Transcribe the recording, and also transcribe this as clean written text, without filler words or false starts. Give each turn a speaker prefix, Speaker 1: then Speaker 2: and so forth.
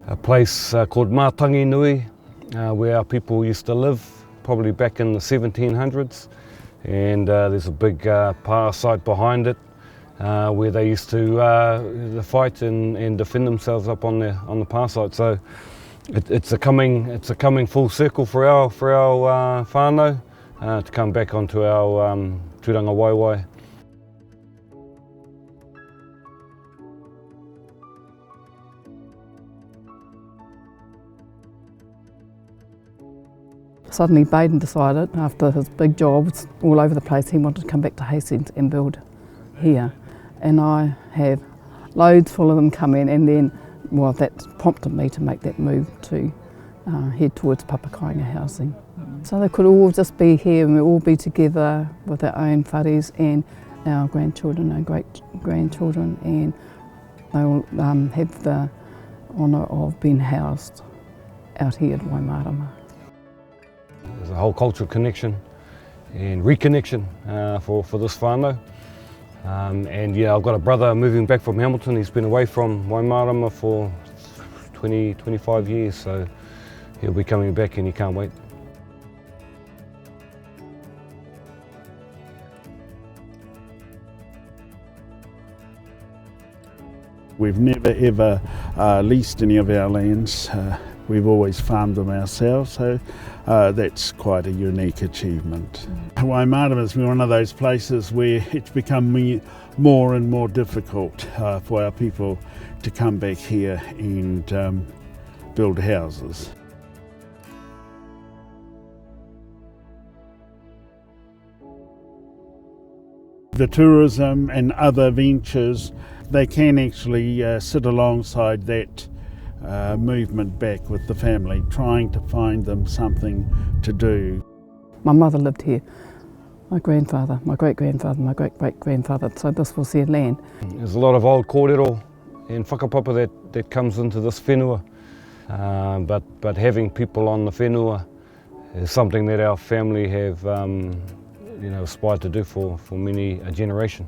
Speaker 1: a place called Mātangi Nui, where our people used to live, probably back in the 1700s. And there's a big pā site behind it, where they used to fight and defend themselves up on the pā site. So it's a coming full circle for our whānau to come back onto our tūranga waiwai.
Speaker 2: Suddenly Baden decided, after his big jobs all over the place, he wanted to come back to Hastings and build here. And I have loads full of them come in, and then, well, that prompted me to make that move to head towards Papakāinga housing. So they could all just be here and we'll all be together with our own whares and our grandchildren, our great-grandchildren, and they will have the honour of being housed out here at Waimārama.
Speaker 1: There's a whole cultural connection and reconnection for this whānau. And yeah, I've got a brother moving back from Hamilton. He's been away from Waimārama for 25 years, so he'll be coming back and he can't wait.
Speaker 3: We've never ever leased any of our lands. We've always farmed them ourselves, so that's quite a unique achievement. Waimārama is one of those places where it's become more and more difficult for our people to come back here and build houses. The tourism and other ventures, they can actually sit alongside that movement back with the family, trying to find them something to do.
Speaker 2: My mother lived here, my grandfather, my great-grandfather, my great-great-grandfather, so this was their land.
Speaker 1: There's a lot of old kōrero and whakapapa that comes into this whenua, but having people on the whenua is something that our family have aspired to do for many a generation.